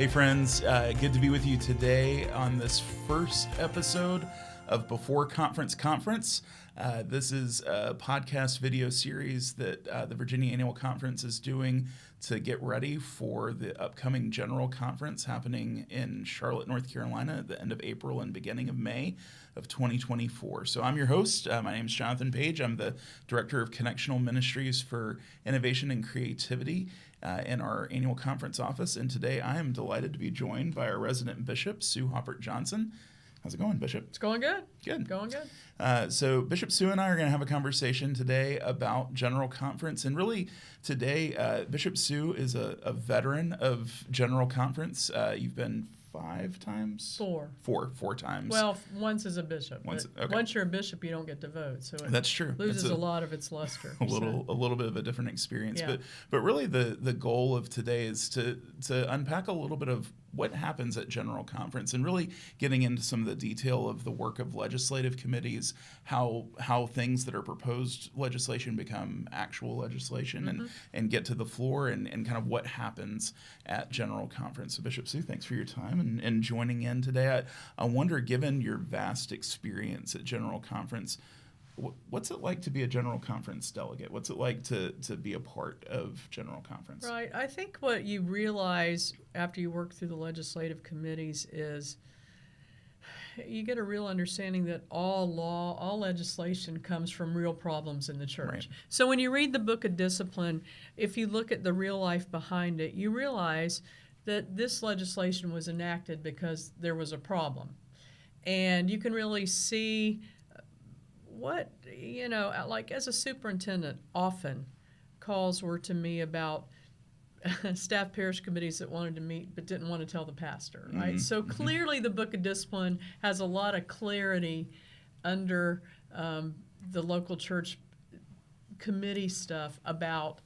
Hey friends, good to be with you today on this first episode of Before Conference. This is a podcast video series that the Virginia Annual Conference is doing to get ready for the upcoming General Conference happening in Charlotte, North Carolina at the end of April and beginning of May of 2024. So I'm your host. My name is Jonathan Page. I'm the Director of Connectional Ministries for Innovation and Creativity in our annual conference office. And today I am delighted to be joined by our resident bishop, Sue Haupert-Johnson. How's it going, Bishop? It's going good. Good. Going good. So Bishop Sue and I are going to have a conversation today about General Conference. And really today, Bishop Sue is a veteran of General Conference. You've been 5 times? Four times. Well, once as a bishop. Once you're a bishop, you don't get to vote. So that's true. Loses a lot of its luster. A little bit of a different experience. Yeah. But really the goal of today is to unpack a little bit of what happens at General Conference and really getting into some of the detail of the work of legislative committees, how things that are proposed legislation become actual legislation and get to the floor and kind of what happens at General Conference. So Bishop Sue, thanks for your time and joining in today. I wonder, given your vast experience at General Conference, what's it like to be a General Conference delegate? What's it like to be a part of General Conference? Right. I think what you realize after you work through the legislative committees is you get a real understanding that all legislation comes from real problems in the church. Right. So when you read the Book of Discipline, if you look at the real life behind it, you realize that this legislation was enacted because there was a problem. And you can really see what, like as a superintendent, often calls were to me about staff parish committees that wanted to meet but didn't want to tell the pastor, right? So clearly the Book of Discipline has a lot of clarity under the local church committee stuff about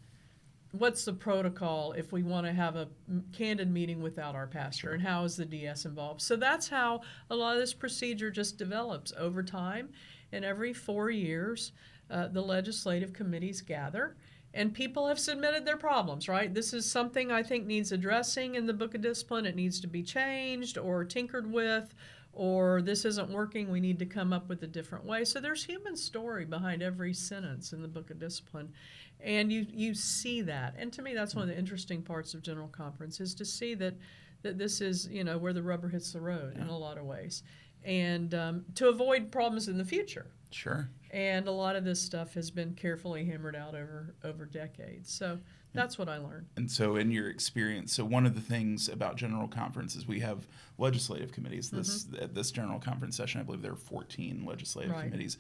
what's the protocol if we want to have a candid meeting without our pastor, and how is the DS involved. So that's how a lot of this procedure just develops over time. And every 4 years, the legislative committees gather, and people have submitted their problems, right? This is something I think needs addressing in the Book of Discipline. It needs to be changed or tinkered with, or this isn't working, we need to come up with a different way. So there's human story behind every sentence in the Book of Discipline. And you see that. And to me, that's one of the interesting parts of General Conference, is to see that this is, where the rubber hits the road in a lot of ways. And to avoid problems in the future. Sure. And a lot of this stuff has been carefully hammered out over decades. So that's what I learned. And so in your experience, so one of the things about General Conference is we have legislative committees. At this General Conference session, I believe there are 14 legislative committees.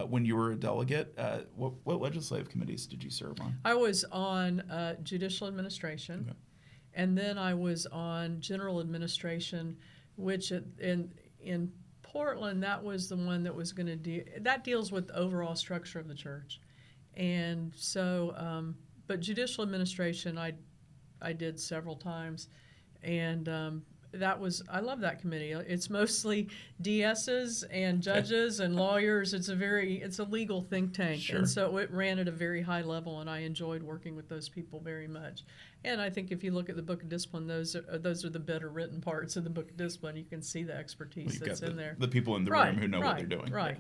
When you were a delegate, what legislative committees did you serve on? I was on judicial administration, and then I was on general administration, which in Portland, that was the one that was going to that deals with the overall structure of the church. And so, but judicial administration, I did several times, and I love that committee. It's mostly DSs and judges and lawyers. It's a legal think tank. Sure. And so it ran at a very high level, and I enjoyed working with those people very much. And I think if you look at the Book of Discipline, those are the better written parts of the Book of Discipline. You can see the expertise that's in there. The people in the room who know what they're doing. Right.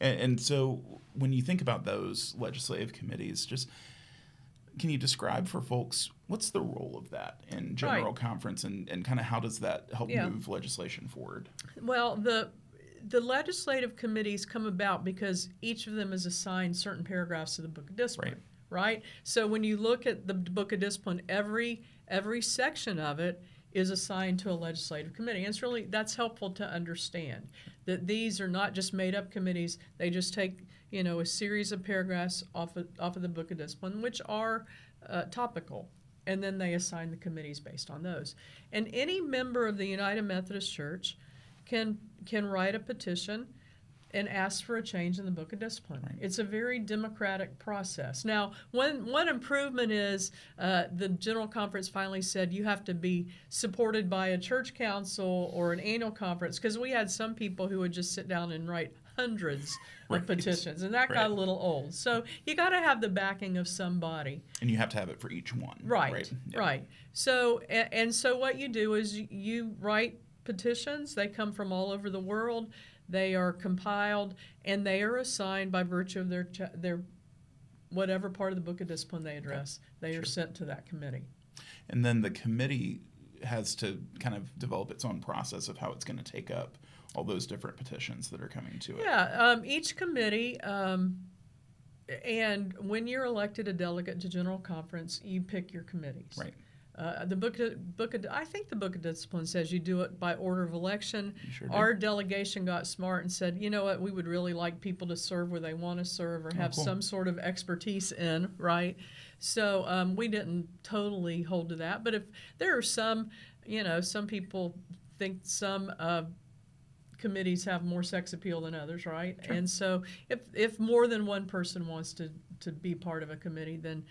Yeah. And so when you think about those legislative committees, just can you describe for folks what's the role of that in General Conference and kind of how does that help move legislation forward? Well, the legislative committees come about because each of them is assigned certain paragraphs of the Book of Discipline. Right? So when you look at the Book of Discipline, every section of it is assigned to a legislative committee. And that's helpful to understand that these are not just made up committees. They just take, a series of paragraphs off of the Book of Discipline, which are topical, and then they assign the committees based on those. And any member of the United Methodist Church can write a petition and ask for a change in the Book of Discipline. Right. It's a very democratic process. Now, one improvement is the General Conference finally said you have to be supported by a church council or an annual conference, because we had some people who would just sit down and write hundreds Right. of petitions, and that got Right. a little old. So you got to have the backing of somebody. And you have to have it for each one. Right. Yeah. Right. So and so what you do is you write petitions. They come from all over the world. They are compiled, and they are assigned by virtue of their whatever part of the Book of Discipline they address. They Sure. are sent to that committee. And then the committee has to kind of develop its own process of how it's going to take up all those different petitions that are coming to it. Yeah, each committee, and when you're elected a delegate to General Conference, you pick your committees. Right. I think the Book of Discipline says you do it by order of election. You sure do. Our delegation got smart and said, you know what, we would really like people to serve where they want to serve or have cool. some sort of expertise in, right? So we didn't totally hold to that. But if there are some, some people think some committees have more sex appeal than others, right? Sure. And so if more than one person wants to be part of a committee, then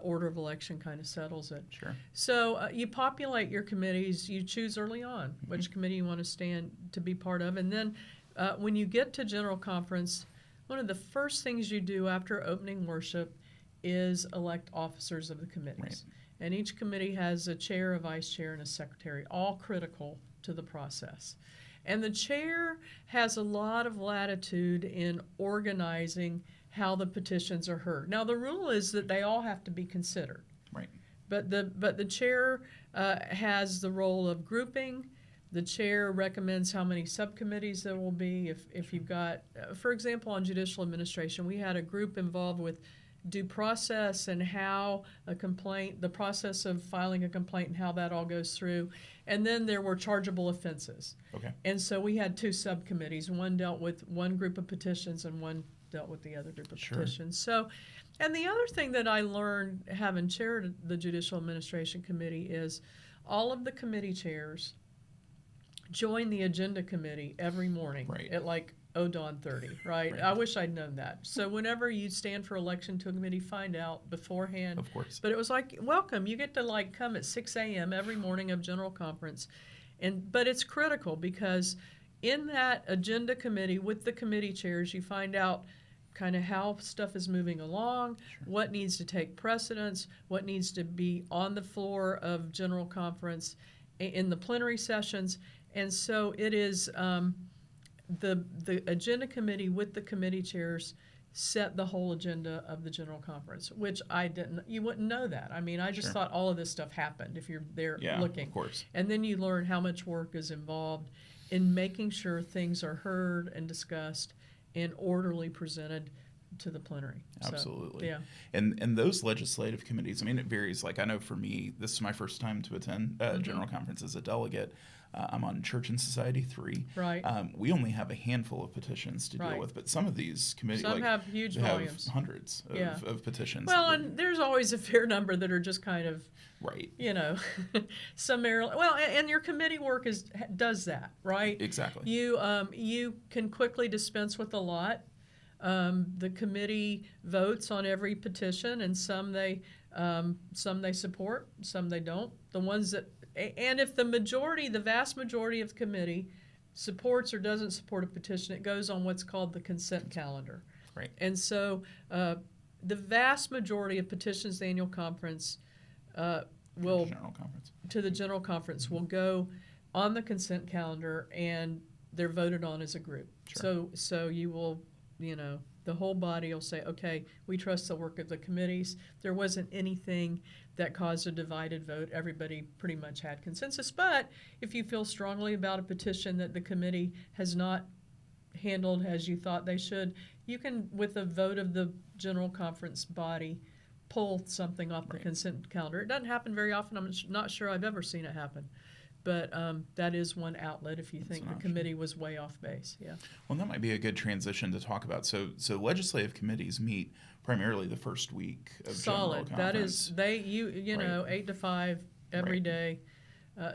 order of election kind of settles it. Sure. So you populate your committees. You choose early on which committee you want to stand to be part of. And then when you get to General Conference, one of the first things you do after opening worship is elect officers of the committees. Right. And each committee has a chair, a vice chair, and a secretary, all critical to the process. And the chair has a lot of latitude in organizing how the petitions are heard. Now, the rule is that they all have to be considered. Right. But the chair has the role of grouping. The chair recommends how many subcommittees there will be. If you've got, for example, on judicial administration, we had a group involved with due process and how the process of filing a complaint and how that all goes through. And then there were chargeable offenses. Okay. And so we had two subcommittees. One dealt with one group of petitions and one dealt with the other group of Sure. petitions. So, and the other thing that I learned having chaired the Judicial Administration Committee is all of the committee chairs join the agenda committee every morning Right. at like dawn 30, right? Right. I wish I'd known that. So whenever you stand for election to a committee, find out beforehand. Of course. But it was like, welcome, you get to come at 6 a.m. every morning of General Conference. But it's critical because in that agenda committee with the committee chairs, you find out kind of how stuff is moving along, Sure. what needs to take precedence, what needs to be on the floor of General Conference in the plenary sessions. And so it is the agenda committee with the committee chairs set the whole agenda of the General Conference, which you wouldn't know that. I mean, I just Sure. thought all of this stuff happened if you're there Yeah, looking. of course. And then you learn how much work is involved in making sure things are heard and discussed and orderly presented to the plenary. Absolutely. So, yeah. And those legislative committees, I mean, it varies. Like, I know for me, this is my first time to attend General Conference as a delegate. I'm on Church and Society 3. Right. We only have a handful of petitions to Right. deal with, but some of these committees Some have huge they have volumes. hundreds of, Yeah. of petitions. Well, and there's always a fair number that are just kind of, right. summarily. Well, and your committee work does that, right? Exactly. You can quickly dispense with a lot. The committee votes on every petition, and some they support, some they don't. The ones that, and if the vast majority of the committee supports or doesn't support a petition, it goes on what's called the consent calendar. Right. And so the vast majority of petitions to the annual conference will General Conference. to the General Conference will go on the consent calendar, and they're voted on as a group. Sure. So you will, the whole body will say, okay, we trust the work of the committees. There wasn't anything that caused a divided vote. Everybody pretty much had consensus. But if you feel strongly about a petition that the committee has not handled as you thought they should, you can, with a vote of the General Conference body, pull something off the Right. consent calendar. It doesn't happen very often. I'm not sure I've ever seen it happen. But that is one outlet if you think the committee was way off base. Yeah. Well, that might be a good transition to talk about. So legislative committees meet primarily the first week of Solid. General That Conference. is, Right. 8 to 5 every Right. day.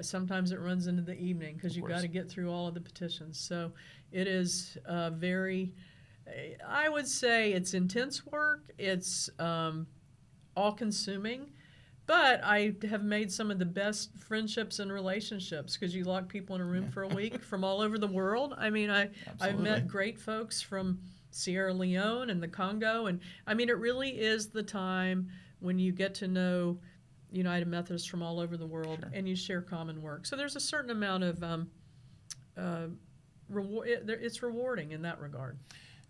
Sometimes it runs into the evening because you've got course. to get through all of the petitions. So it is very, I would say it's intense work. It's all-consuming. But I have made some of the best friendships and relationships because you lock people in a room for a week from all over the world. I mean, I've met great folks from Sierra Leone and the Congo. And I mean, it really is the time when you get to know United Methodists from all over the world, and you share common work. So there's a certain amount of it's rewarding in that regard.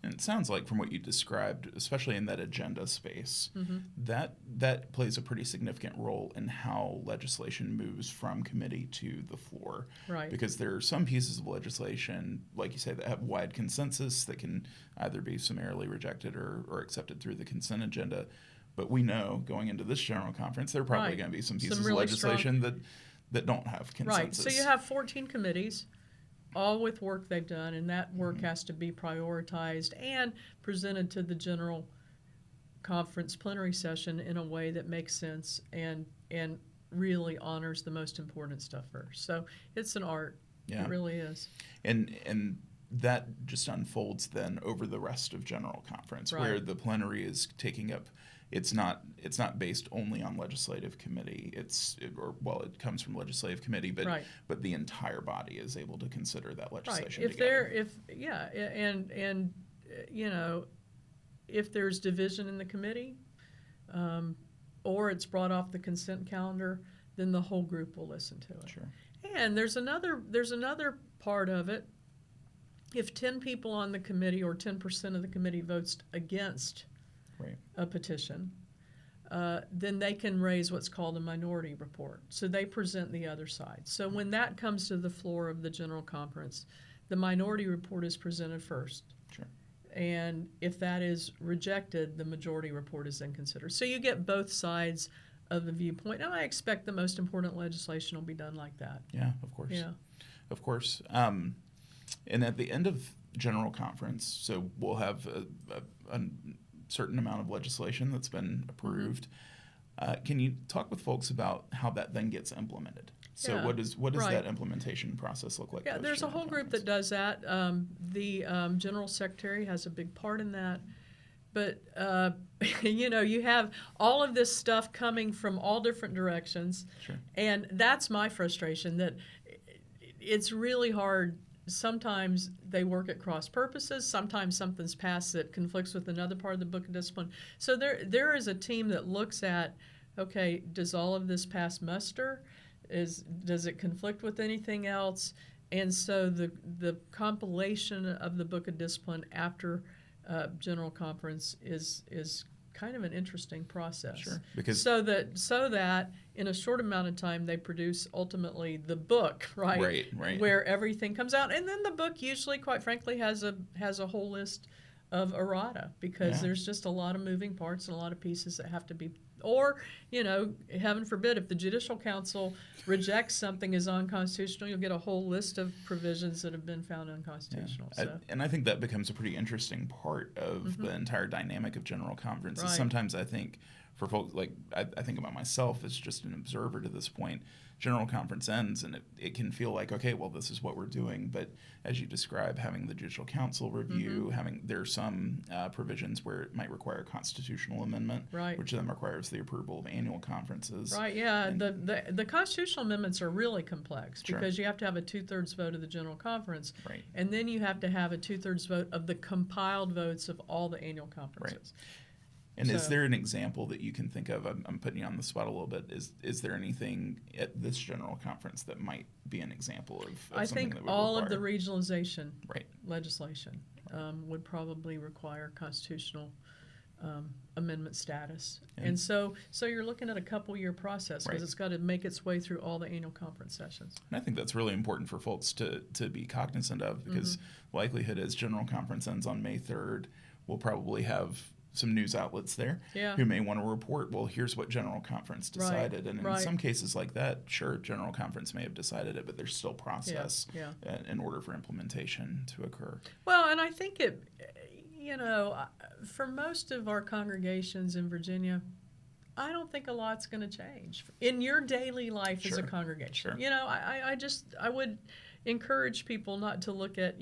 And it sounds like from what you described, especially in that agenda space, that plays a pretty significant role in how legislation moves from committee to the floor. Right. Because there are some pieces of legislation, like you say, that have wide consensus that can either be summarily rejected or accepted through the consent agenda. But we know going into this general conference, there are probably going to be some pieces of legislation that don't have consensus. Right. So you have 14 committees, all with work they've done, and that work has to be prioritized and presented to the general conference plenary session in a way that makes sense and really honors the most important stuff first. So it's an art. Yeah. It really is. And that just unfolds then over the rest of general conference, where the plenary is taking up. It's not based only on legislative committee. It comes from legislative committee, but the entire body is able to consider that legislation together. If there's division in the committee, or it's brought off the consent calendar, then the whole group will listen to it. Sure. And there's another part of it. If 10 people on the committee or 10% of the committee votes against a petition, then they can raise what's called a minority report. So they present the other side. So when that comes to the floor of the general conference, the minority report is presented first. Sure. And if that is rejected, the majority report is then considered. So you get both sides of the viewpoint. And I expect the most important legislation will be done like that. Yeah, of course. Yeah. Of course. And at the end of general conference, so we'll have a certain amount of legislation that's been approved. Can you talk with folks about how that then gets implemented? So what does that implementation process look like? Yeah, there's a whole group that does that. The General Secretary has a big part in that. But, you have all of this stuff coming from all different directions. Sure. And that's my frustration, that it's really hard. Sometimes they work at cross purposes. Sometimes something's passed that conflicts with another part of the Book of Discipline. So there is a team that looks at, okay, does all of this pass muster? Does it conflict with anything else? And so the compilation of the Book of Discipline after General Conference is kind of an interesting process. Sure. Because so that in a short amount of time they produce ultimately the book, right? Right. Where everything comes out, and then the book usually, quite frankly, has a whole list of errata because there's just a lot of moving parts and a lot of pieces that have to be. Or, heaven forbid, if the Judicial Council rejects something as unconstitutional, you'll get a whole list of provisions that have been found unconstitutional. Yeah. So. And I think that becomes a pretty interesting part of the entire dynamic of General Conference. Right. Sometimes I think for folks, like I think about myself as just an observer to this point, General Conference ends and it can feel like, okay, well, this is what we're doing. But as you describe, having the Judicial Council review, there are some provisions where it might require a constitutional amendment, which then requires the approval of annual conferences. Right, yeah. And the constitutional amendments are really complex because you have to have a 2/3 vote of the General Conference. Right. And then you have to have a 2/3 vote of the compiled votes of all the annual conferences. Right. And is there an example that you can think of? I'm putting you on the spot a little bit. Is there anything at this general conference that might be an example of I something think that would all require? of the regionalization legislation would probably require constitutional amendment status. And so you're looking at a couple-year process because it's got to make its way through all the annual conference sessions. And I think that's really important for folks to be cognizant of because likelihood is general conference ends on May 3rd. We'll probably have some news outlets there who may want to report, well, here's what General Conference decided. And in some cases like that, sure, General Conference may have decided it, but there's still process in order for implementation to occur. Well, and I think it, for most of our congregations in Virginia, I don't think a lot's going to change in your daily life as a congregation. Sure. I would, encourage people not to look at,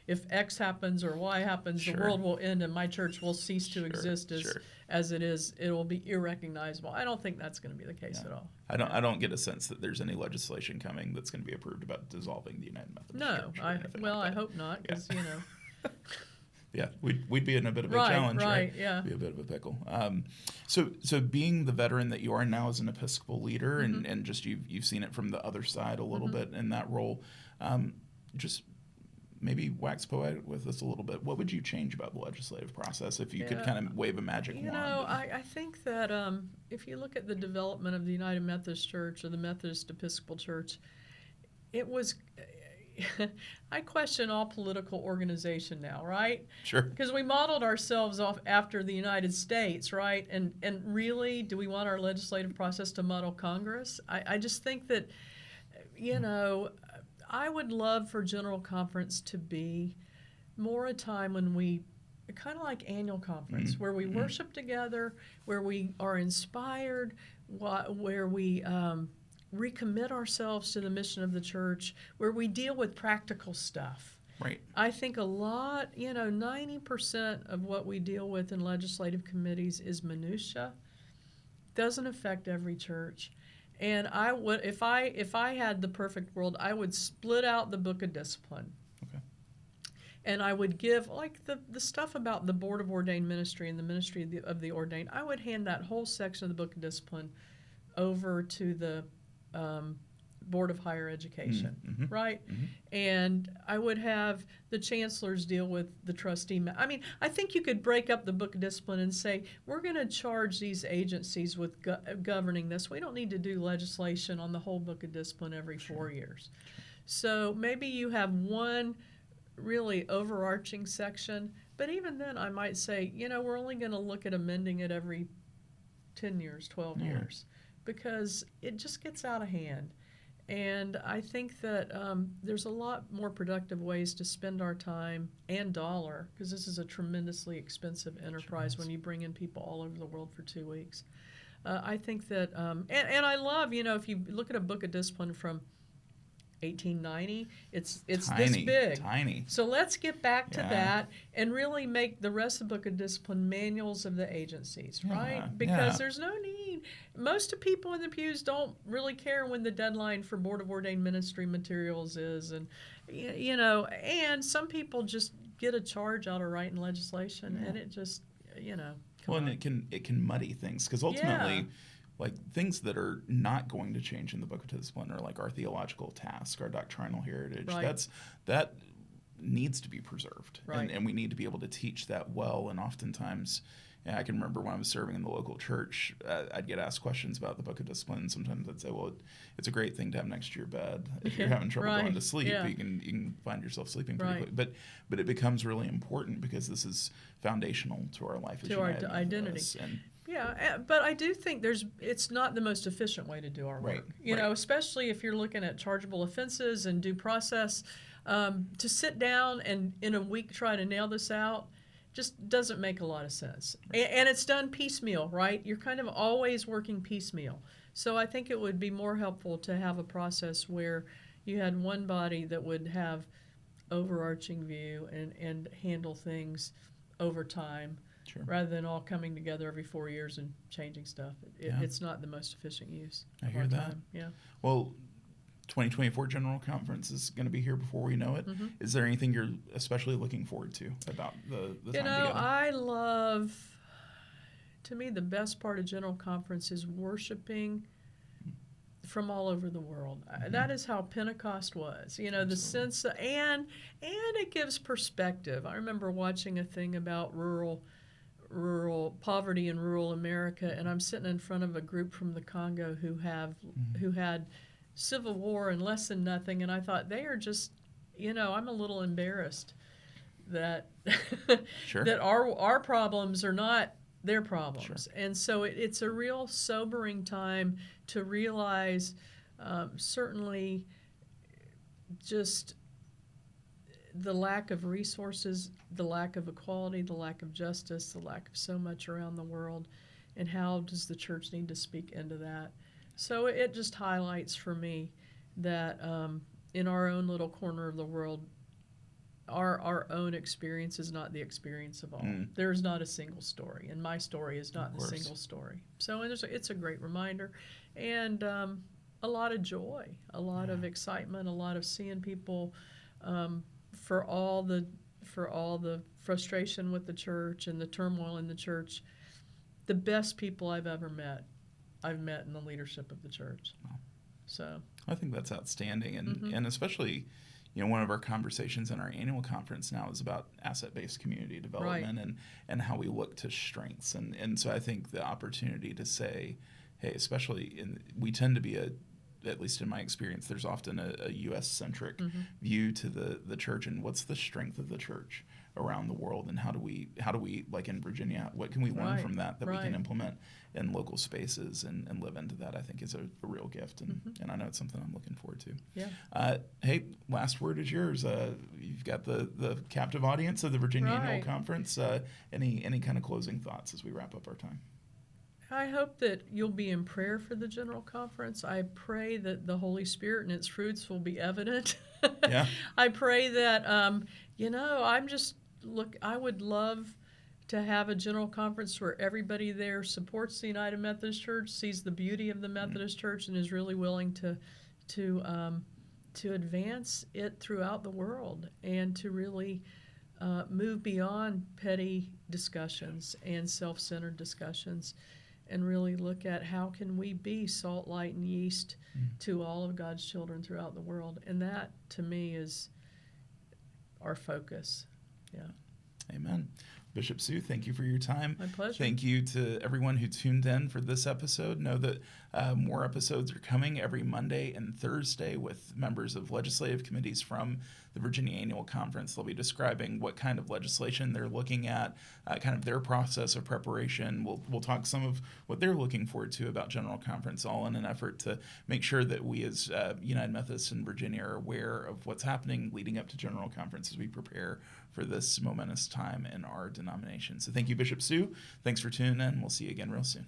if X happens or Y happens, Sure. the world will end and my church will cease to exist Sure. as it is. It will be irrecognizable. I don't think that's going to be the case at all. I don't get a sense that there's any legislation coming that's going to be approved about dissolving the United Methodist Church. No, I hope not, because, Yeah, we'd be in a bit of a challenge, right? Yeah. Be a bit of a pickle. So being the veteran that you are now as an Episcopal leader, and just you've seen it from the other side a little bit in that role, just maybe wax poetic with us a little bit. What would you change about the legislative process if you could kind of wave a magic wand? I think that if you look at the development of the United Methodist Church or the Methodist Episcopal Church, it was... I question all political organization now, right? Sure. Because we modeled ourselves off after the United States, right? And really, do we want our legislative process to model Congress? I just think that, I would love for General Conference to be more a time when we, kind of like annual conference, where we worship together, where we are inspired, where we recommit ourselves to the mission of the church, where we deal with practical stuff. Right. I think a lot, 90% of what we deal with in legislative committees is minutia. Doesn't affect every church. And I would, if I had the perfect world, I would split out the Book of Discipline. Okay. And I would give, like, the stuff about the Board of Ordained Ministry and the ministry of the ordained, I would hand that whole section of the Book of Discipline over to the Board of Higher Education, right? And I would have the chancellors deal with the trustee. I mean, I think you could break up the Book of Discipline and say, we're going to charge these agencies with governing this. We don't need to do legislation on the whole Book of Discipline every 4 years. So maybe you have one really overarching section, but even then I might say, we're only going to look at amending it every 10 years, 12 years. Because it just gets out of hand. And I think that there's a lot more productive ways to spend our time and dollar, because this is a tremendously expensive enterprise when you bring in people all over the world for 2 weeks. I think that, and I love, if you look at a Book of Discipline from 1890, it's this big. Tiny. So let's get back to that and really make the rest of the Book of Discipline manuals of the agencies, right? Because there's no need. Most of people in the pews don't really care when the deadline for Board of Ordained Ministry materials is, and and some people just get a charge out of writing legislation, and it just, and it can muddy things, because ultimately. Like, things that are not going to change in the Book of Discipline are like our theological task, our doctrinal heritage. Right. That needs to be preserved, right. and we need to be able to teach that well. And oftentimes, I can remember when I was serving in the local church, I'd get asked questions about the Book of Discipline. Sometimes I'd say, well, it's a great thing to have next to your bed. If you're having trouble going to sleep, you can find yourself sleeping pretty quickly. But it becomes really important because this is foundational to our life, to our identity. But I do think it's not the most efficient way to do our work. Especially if you're looking at chargeable offenses and due process. To sit down and in a week try to nail this out just doesn't make a lot of sense. And it's done piecemeal, right? You're kind of always working piecemeal. So I think it would be more helpful to have a process where you had one body that would have overarching view and handle things over time. Sure. Rather than all coming together every 4 years and changing stuff. It's not the most efficient use I of hear our that. time. Yeah. Well, 2024 General Conference is going to be here before we know it. Is there anything you're especially looking forward to about the time together? I love, to me, the best part of General Conference is worshiping from all over the world. That is how Pentecost was. The sense of, and it gives perspective. I remember watching a thing about rural poverty in rural America, and I'm sitting in front of a group from the Congo who had civil war and less than nothing, and I thought they are just, I'm a little embarrassed that that our problems are not their problems. Sure. And so it's a real sobering time to realize certainly just the lack of resources, the lack of equality, the lack of justice, the lack of so much around the world, and how does the church need to speak into that? So it just highlights for me that in our own little corner of the world, our own experience is not the experience of all. There's not a single story, and my story is not the single story. So it's a great reminder, and a lot of joy, a lot of excitement, a lot of seeing people for all the frustration with the church and the turmoil in the church. The best people I've met in the leadership of the church. Wow. So I think that's outstanding, and especially, one of our conversations in our annual conference now is about asset-based community development and how we look to strengths, and so I think the opportunity to say, hey, especially we tend to be at least in my experience, there's often a U.S.-centric view to the church, and what's the strength of the church around the world, and how do we like in Virginia, what can we learn from that we can implement in local spaces and live into that, I think is a real gift, and I know it's something I'm looking forward to. Yeah. Hey, last word is yours. You've got the captive audience of the Virginia Annual Conference. Any kind of closing thoughts as we wrap up our time? I hope that you'll be in prayer for the General Conference. I pray that the Holy Spirit and its fruits will be evident. Yeah. I pray that, I would love to have a General Conference where everybody there supports the United Methodist Church, sees the beauty of the Methodist Church, and is really willing to advance it throughout the world, and to really move beyond petty discussions and self-centered discussions, and really look at how can we be salt, light, and yeast to all of God's children throughout the world. And that, to me, is our focus. Yeah. Amen. Bishop Sue, thank you for your time. My pleasure. Thank you to everyone who tuned in for this episode. Know that more episodes are coming every Monday and Thursday with members of legislative committees from the Virginia Annual Conference. They'll be describing what kind of legislation they're looking at, kind of their process of preparation. We'll talk some of what they're looking forward to about General Conference, all in an effort to make sure that we as United Methodists in Virginia are aware of what's happening leading up to General Conference as we prepare for this momentous time in our denomination. So thank you, Bishop Sue. Thanks for tuning in. We'll see you again real soon.